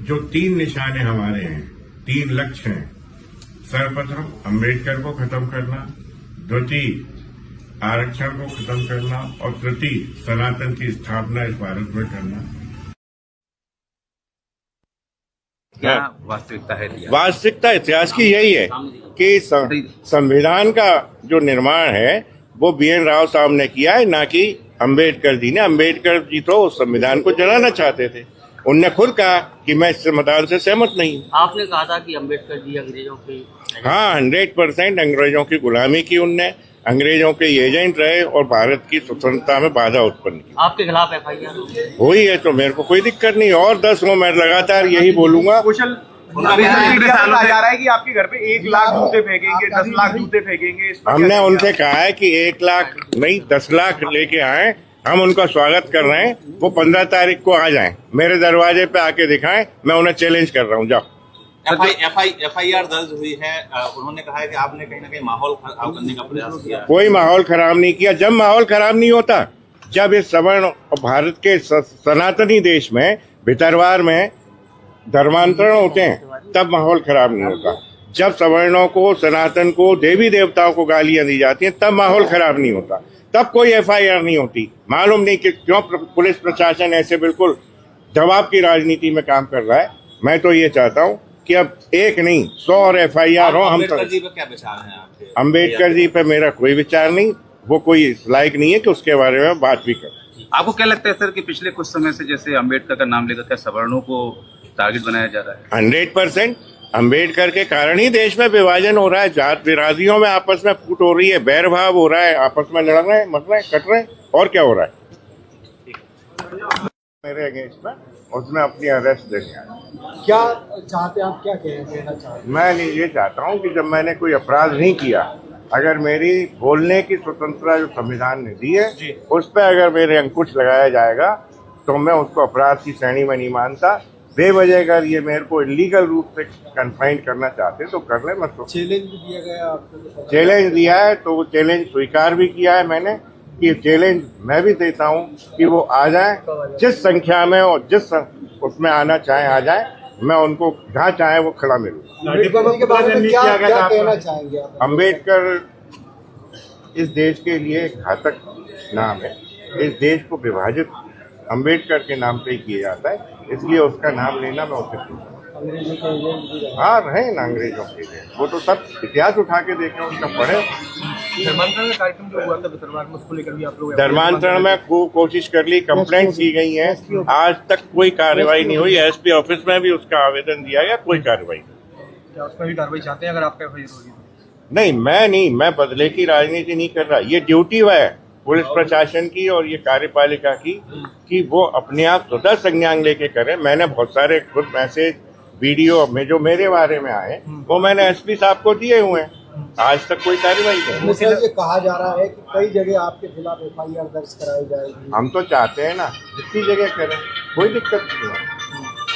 जो 3 निशाने हमारे हैं, 3 लक्ष्य हैं, सर्वप्रथम अम्बेडकर को खत्म करना, द्वितीय आरक्षण को खत्म करना और तृतीय सनातन की स्थापना इस भारत में करना। क्या वास्तविकता है? वास्तविकता इतिहास की यही है कि संविधान का जो निर्माण है वो BN राव साहब ने किया है, ना कि अम्बेडकर जी ने। अम्बेडकर जी तो संविधान को जलाना चाहते थे। उनने खुद कहा कि मैं इस संविधान से सहमत नहीं हूँ। आपने कहा था कि अम्बेडकर जी अंग्रेजों के, हाँ, 100% अंग्रेजों की गुलामी की उनने, अंग्रेजों के एजेंट रहे और भारत की स्वतंत्रता में बाधा उत्पन्न की। आपके खिलाफ FIR हुई है तो मेरे को कोई दिक्कत नहीं, और 10 हो, मैं लगातार यही बोलूंगा। कहा जा रहा है कि आपके घर पे 1 लाख जूते फेंकेंगे, 10 लाख जूते फेंकेंगे। हमने उनसे कहा है कि 1 लाख नहीं 10 लाख लेके आए, हम उनका स्वागत कर रहे हैं। वो 15 तारीख को आ जाएं, मेरे दरवाजे पे आके दिखाएं, मैं उन्हें चैलेंज कर रहा हूँ। जाओ। FIR दर्ज हुई है। उन्होंने कहा है कि आपने कहीं ना कहीं माहौल खराब करने का प्रयास किया। कोई माहौल खराब नहीं किया। जब माहौल खराब नहीं होता, जब इस सवर्ण और भारत के सनातनी देश में भितरवार में धर्मांतरण होते हैं, तब माहौल खराब नहीं होता। जब सवर्णों को, सनातन को, देवी देवताओं को गालियां दी जाती हैं, तब माहौल खराब नहीं होता, तब कोई FIR नहीं होती। मालूम नहीं कि क्यों पुलिस प्रशासन ऐसे बिल्कुल दबाव की राजनीति में काम कर रहा है। मैं तो ये चाहता हूँ कि अब 1 नहीं 100 और FIR हो। हम अम्बेडकर जी पे क्या विचार है आपके? अम्बेडकर जी पे मेरा कोई विचार नहीं, वो कोई लायक नहीं है कि उसके बारे में बात भी कर। आपको क्या लगता है सर कि पिछले कुछ समय से जैसे अम्बेडकर का नाम लेकर क्या सवर्णों को टारगेट बनाया जा रहा है? 100% अम्बेडकर के कारण ही देश में विभाजन हो रहा है, जात बिरादरियों में आपस में फूट हो रही है, बैर भाव हो रहा है, आपस में लड़ रहे हैं, मर रहे हैं, कट रहे हैं, और क्या हो रहा है मेरे अगेंस्ट में। उसमें अपनी अरेस्ट देने आया। क्या चाहते हैं आप, क्या कहना चाहते हैं? मैं ये चाहता हूँ कि जब मैंने कोई अपराध नहीं किया, अगर मेरी बोलने की स्वतंत्रता जो संविधान ने दी है उस पर अगर मेरे अंकुश लगाया जाएगा तो मैं उसको अपराध की श्रेणी में नहीं मानता। बेवजह अगर ये मेरे को इलीगल रूप से कन्फाइन करना चाहते तो कर ले। मैं चैलेंज दिया गया आपको? चैलेंज दिया है तो वो चैलेंज स्वीकार भी किया है मैंने कि चैलेंज मैं भी देता हूँ कि वो आ जाए, जिस संख्या में और जिस उसमें आना चाहे आ जाए, मैं उनको जहाँ चाहे वो खड़ा मिलूँ। क्या कहना चाहेंगे आप? अम्बेडकर इस देश के लिए घातक नाम है। इस देश को विभाजित अम्बेडकर के नाम पे ही किया जाता है, इसलिए उसका नाम लेना मैं उसे अंग्रेजों के एजेंट भी रहे। हाँ, रहे ना अंग्रेजों के एजेंट, वो तो सब इतिहास उठा के देखें, उनका पढ़े। धर्मांतरण का कार्यक्रम जो हुआ था भितरवार में, उसको लेकर भी आप लोग धर्मांतरण में खूब कोशिश कर ली, कंप्लेंट की गई है, आज तक कोई कार्रवाई नहीं हुई। SP ऑफिस में भी उसका आवेदन दिया गया, कोई कार्रवाई नहीं। क्या उसमें भी कार्रवाई चाहते हैं अगर आपका FIR होगी? नहीं, मैं बदले की राजनीति नहीं कर रहा। ये ड्यूटी है पुलिस प्रशासन की और ये कार्यपालिका की कि वो अपने आप स्वतः संज्ञान लेके करें। मैंने बहुत सारे खुद मैसेज वीडियो में जो मेरे बारे में आए वो मैंने SP साहब को दिए हुए हैं, आज तक कोई कार्रवाई नहीं। सर, ये कहा जा रहा है कि कई जगह आपके खिलाफ FIR दर्ज कराई जाएगी। हम तो चाहते हैं ना जितनी जगह करें, कोई दिक्कत नहीं है।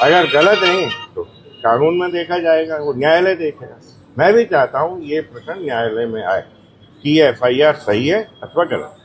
अगर गलत नहीं तो कानून में देखा जाएगा, वो न्यायालय देखेगा। मैं भी चाहता हूँ ये प्रकरण न्यायालय में आए कि ये FIR सही है अथवा गलत।